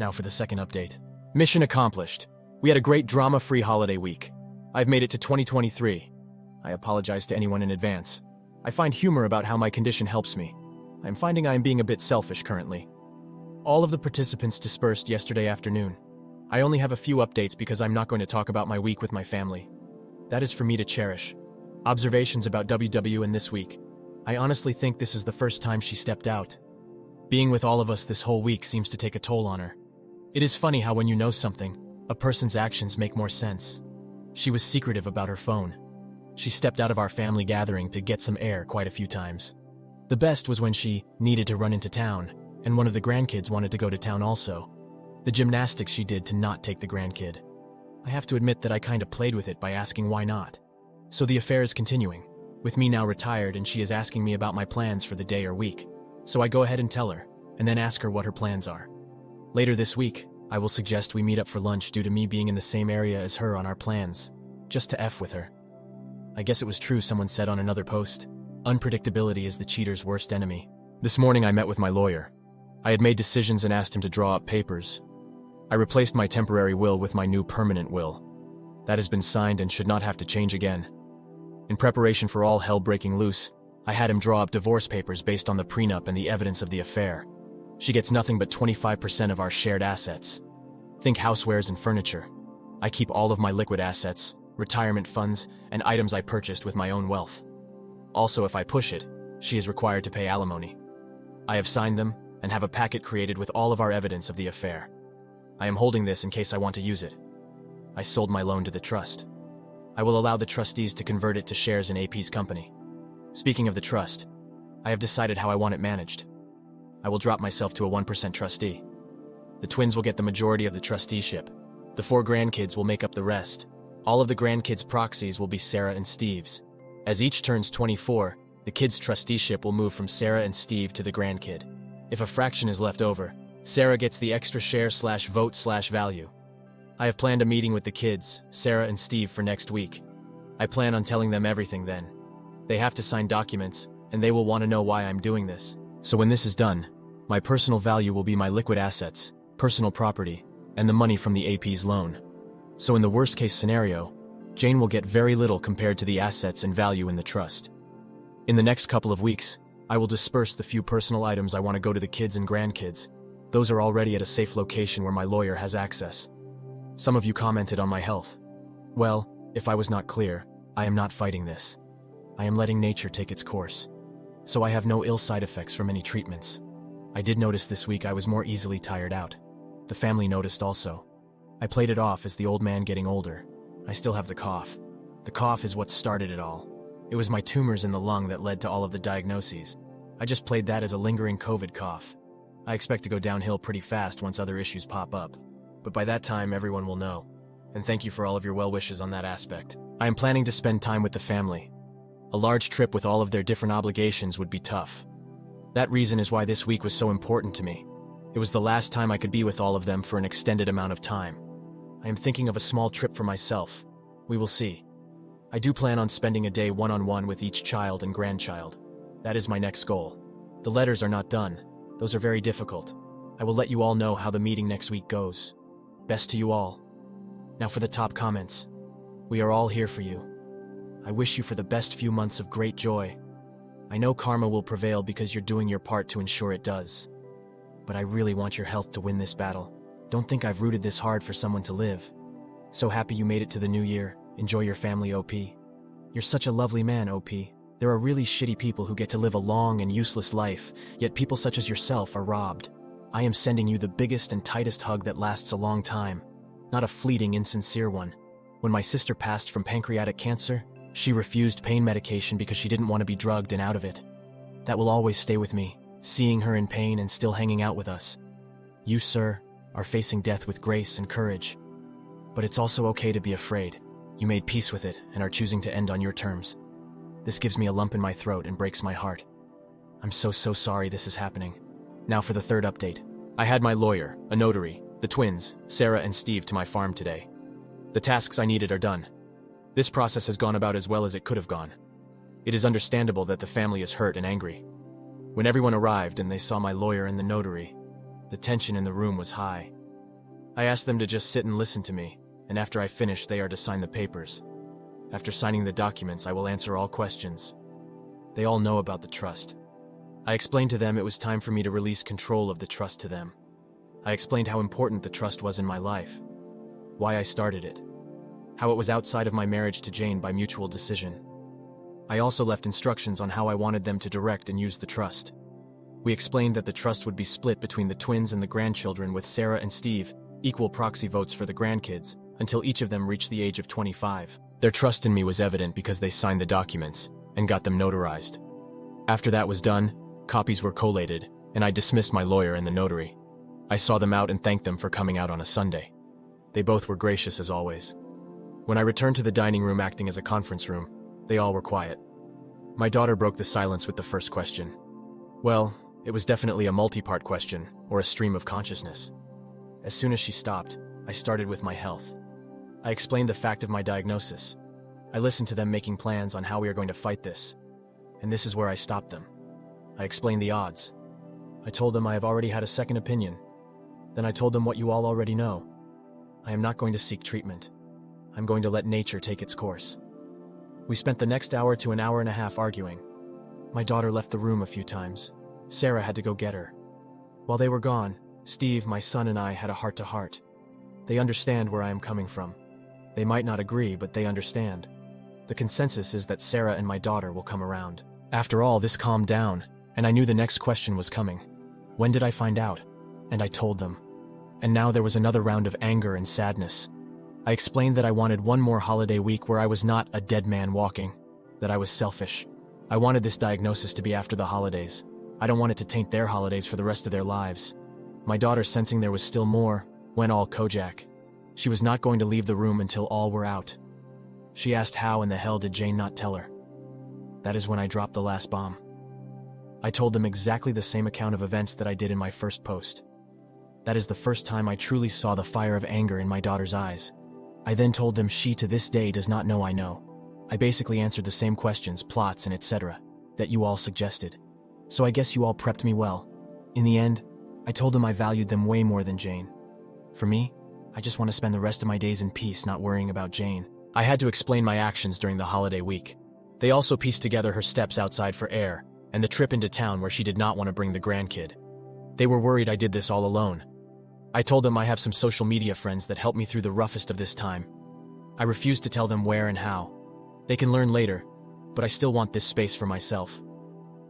Now for the second update. Mission accomplished. We had a great drama-free holiday week. I've made it to 2023. I apologize to anyone in advance. I find humor about how my condition helps me. I'm finding I am being a bit selfish currently. All of the participants dispersed yesterday afternoon. I only have a few updates because I'm not going to talk about my week with my family. That is for me to cherish. Observations about WW in this week. I honestly think this is the first time she stepped out. Being with all of us this whole week seems to take a toll on her. It is funny how when you know something, a person's actions make more sense. She was secretive about her phone. She stepped out of our family gathering to get some air quite a few times. The best was when she needed to run into town, and one of the grandkids wanted to go to town also. The gymnastics she did to not take the grandkid. I have to admit that I kinda played with it by asking why not. So the affair is continuing, with me now retired and she is asking me about my plans for the day or week. So I go ahead and tell her, and then ask her what her plans are. Later this week, I will suggest we meet up for lunch due to me being in the same area as her on our plans, just to F with her. I guess it was true someone said on another post, unpredictability is the cheater's worst enemy. This morning I met with my lawyer. I had made decisions and asked him to draw up papers. I replaced my temporary will with my new permanent will. That has been signed and should not have to change again. In preparation for all hell breaking loose, I had him draw up divorce papers based on the prenup and the evidence of the affair. She gets nothing but 25% of our shared assets. Think housewares and furniture. I keep all of my liquid assets, retirement funds, and items I purchased with my own wealth. Also, if I push it, she is required to pay alimony. I have signed them and have a packet created with all of our evidence of the affair. I am holding this in case I want to use it. I sold my loan to the trust. I will allow the trustees to convert it to shares in AP's company. Speaking of the trust, I have decided how I want it managed. I will drop myself to a 1% trustee. The twins will get the majority of the trusteeship. The 4 grandkids will make up the rest. All of the grandkids' proxies will be Sarah and Steve's. As each turns 24, the kids' trusteeship will move from Sarah and Steve to the grandkid. If a fraction is left over, Sarah gets the extra share/vote/value. I have planned a meeting with the kids, Sarah and Steve, for next week. I plan on telling them everything then. They have to sign documents, and they will want to know why I'm doing this. So when this is done, my personal value will be my liquid assets, personal property, and the money from the AP's loan. So in the worst case scenario, Jane will get very little compared to the assets and value in the trust. In the next couple of weeks, I will disperse the few personal items I want to go to the kids and grandkids. Those are already at a safe location where my lawyer has access. Some of you commented on my health. Well, if I was not clear, I am not fighting this. I am letting nature take its course. So I have no ill side effects from any treatments. I did notice this week I was more easily tired out. The family noticed also. I played it off as the old man getting older. I still have the cough. The cough is what started it all. It was my tumors in the lung that led to all of the diagnoses. I just played that as a lingering COVID cough. I expect to go downhill pretty fast once other issues pop up. But by that time, everyone will know. And thank you for all of your well wishes on that aspect. I am planning to spend time with the family. A large trip with all of their different obligations would be tough. That reason is why this week was so important to me. It was the last time I could be with all of them for an extended amount of time. I am thinking of a small trip for myself. We will see. I do plan on spending a day one-on-one with each child and grandchild. That is my next goal. The letters are not done. Those are very difficult. I will let you all know how the meeting next week goes. Best to you all. Now for the top comments. We are all here for you. I wish you for the best few months of great joy. I know karma will prevail because you're doing your part to ensure it does. But I really want your health to win this battle. Don't think I've rooted this hard for someone to live. So happy you made it to the new year. Enjoy your family, OP. You're such a lovely man, OP. There are really shitty people who get to live a long and useless life, yet people such as yourself are robbed. I am sending you the biggest and tightest hug that lasts a long time, not a fleeting, insincere one. When my sister passed from pancreatic cancer, she refused pain medication because she didn't want to be drugged and out of it. That will always stay with me, seeing her in pain and still hanging out with us. You, sir, are facing death with grace and courage. But it's also okay to be afraid. You made peace with it and are choosing to end on your terms. This gives me a lump in my throat and breaks my heart. I'm so sorry this is happening. Now for the third update. I had my lawyer, a notary, the twins, Sarah and Steve, to my farm today. The tasks I needed are done. This process has gone about as well as it could have gone. It is understandable that the family is hurt and angry. When everyone arrived and they saw my lawyer and the notary, the tension in the room was high. I asked them to just sit and listen to me, and after I finish, they are to sign the papers. After signing the documents, I will answer all questions. They all know about the trust. I explained to them it was time for me to release control of the trust to them. I explained how important the trust was in my life, why I started it, how it was outside of my marriage to Jane by mutual decision. I also left instructions on how I wanted them to direct and use the trust. We explained that the trust would be split between the twins and the grandchildren, with Sarah and Steve equal proxy votes for the grandkids until each of them reached the age of 25. Their trust in me was evident because they signed the documents and got them notarized. After that was done, copies were collated, and I dismissed my lawyer and the notary. I saw them out and thanked them for coming out on a Sunday. They both were gracious as always. When I returned to the dining room acting as a conference room, they all were quiet. My daughter broke the silence with the first question. Well, it was definitely a multi-part question, or a stream of consciousness. As soon as she stopped, I started with my health. I explained the fact of my diagnosis. I listened to them making plans on how we are going to fight this. And this is where I stopped them. I explained the odds. I told them I have already had a second opinion. Then I told them what you all already know. I am not going to seek treatment. I'm going to let nature take its course. We spent the next hour to an hour and a half arguing. My daughter left the room a few times. Sarah had to go get her. While they were gone, Steve, my son, and I had a heart-to-heart. They understand where I am coming from. They might not agree, but they understand. The consensus is that Sarah and my daughter will come around. After all, this calmed down, and I knew the next question was coming. When did I find out? And I told them. And now there was another round of anger and sadness. I explained that I wanted one more holiday week where I was not a dead man walking, that I was selfish. I wanted this diagnosis to be after the holidays. I don't want it to taint their holidays for the rest of their lives. My daughter, sensing there was still more, went all Kojak. She was not going to leave the room until all were out. She asked how in the hell did Jane not tell her. That is when I dropped the last bomb. I told them exactly the same account of events that I did in my first post. That is the first time I truly saw the fire of anger in my daughter's eyes. I then told them she to this day does not know I know. I basically answered the same questions, plots, and etc. that you all suggested. So I guess you all prepped me well. In the end, I told them I valued them way more than Jane. For me, I just want to spend the rest of my days in peace not worrying about Jane. I had to explain my actions during the holiday week. They also pieced together her steps outside for air, and the trip into town where she did not want to bring the grandkid. They were worried I did this all alone. I told them I have some social media friends that helped me through the roughest of this time. I refused to tell them where and how. They can learn later, but I still want this space for myself.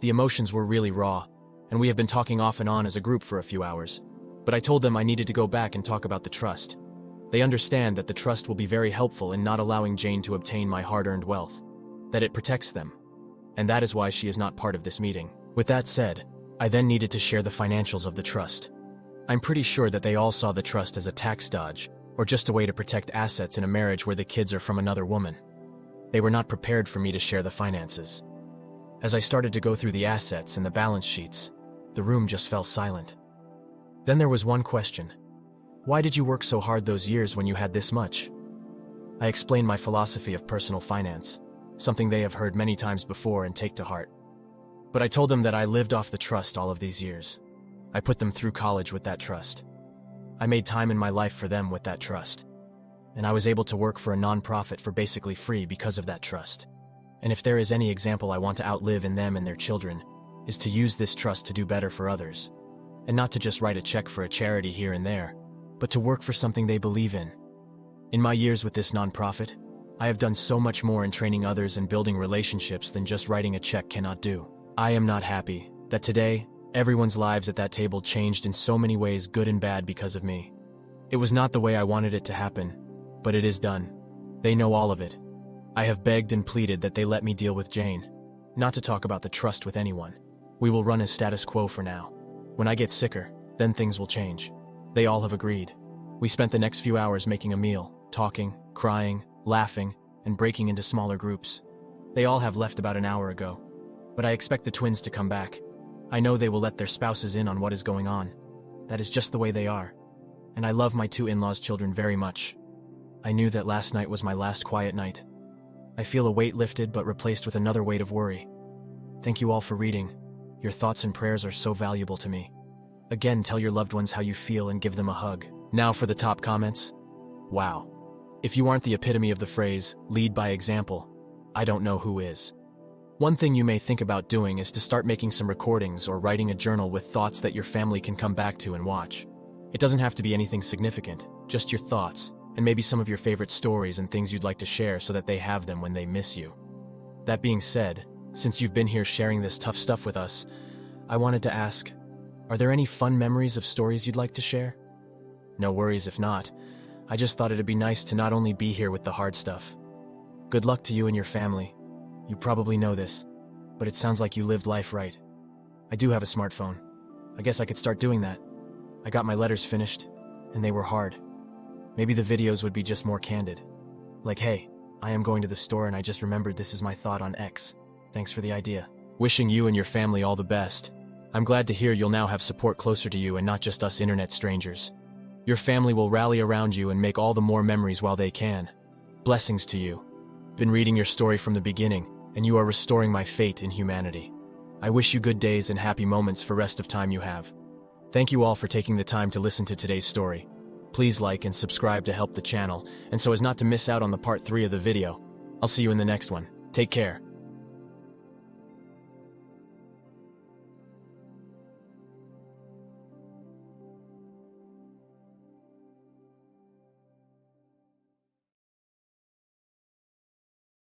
The emotions were really raw, and we have been talking off and on as a group for a few hours. But I told them I needed to go back and talk about the trust. They understand that the trust will be very helpful in not allowing Jane to obtain my hard-earned wealth, that it protects them, and that is why she is not part of this meeting. With that said, I then needed to share the financials of the trust. I'm pretty sure that they all saw the trust as a tax dodge, or just a way to protect assets in a marriage where the kids are from another woman. They were not prepared for me to share the finances. As I started to go through the assets and the balance sheets, the room just fell silent. Then there was one question. Why did you work so hard those years when you had this much? I explained my philosophy of personal finance, something they have heard many times before and take to heart. But I told them that I lived off the trust all of these years. I put them through college with that trust. I made time in my life for them with that trust. And I was able to work for a non-profit for basically free because of that trust. And if there is any example I want to outlive in them and their children, is to use this trust to do better for others. And not to just write a check for a charity here and there, but to work for something they believe in. In my years with this non-profit, I have done so much more in training others and building relationships than just writing a check cannot do. I am not happy that today, everyone's lives at that table changed in so many ways, good and bad, because of me. It was not the way I wanted it to happen, but it is done. They know all of it. I have begged and pleaded that they let me deal with Jane, not to talk about the trust with anyone. We will run as status quo for now. When I get sicker, then things will change. They all have agreed. We spent the next few hours making a meal, talking, crying, laughing, and breaking into smaller groups. They all have left about an hour ago, but I expect the twins to come back. I know they will let their spouses in on what is going on. That is just the way they are. And I love my two in-laws' children very much. I knew that last night was my last quiet night. I feel a weight lifted but replaced with another weight of worry. Thank you all for reading. Your thoughts and prayers are so valuable to me. Again, tell your loved ones how you feel and give them a hug. Now for the top comments. Wow. If you aren't the epitome of the phrase, lead by example, I don't know who is. One thing you may think about doing is to start making some recordings or writing a journal with thoughts that your family can come back to and watch. It doesn't have to be anything significant, just your thoughts, and maybe some of your favorite stories and things you'd like to share so that they have them when they miss you. That being said, since you've been here sharing this tough stuff with us, I wanted to ask, are there any fun memories of stories you'd like to share? No worries if not. I just thought it'd be nice to not only be here with the hard stuff. Good luck to you and your family. You probably know this, but it sounds like you lived life right. I do have a smartphone. I guess I could start doing that. I got my letters finished, and they were hard. Maybe the videos would be just more candid. Like, hey, I am going to the store and I just remembered this is my thought on X. Thanks for the idea. Wishing you and your family all the best. I'm glad to hear you'll now have support closer to you and not just us internet strangers. Your family will rally around you and make all the more memories while they can. Blessings to you. Been reading your story from the beginning, and you are restoring my faith in humanity. I wish you good days and happy moments for rest of time you have. Thank you all for taking the time to listen to today's story. Please like and subscribe to help the channel, and so as not to miss out on the part 3 of the video. I'll see you in the next one. Take care.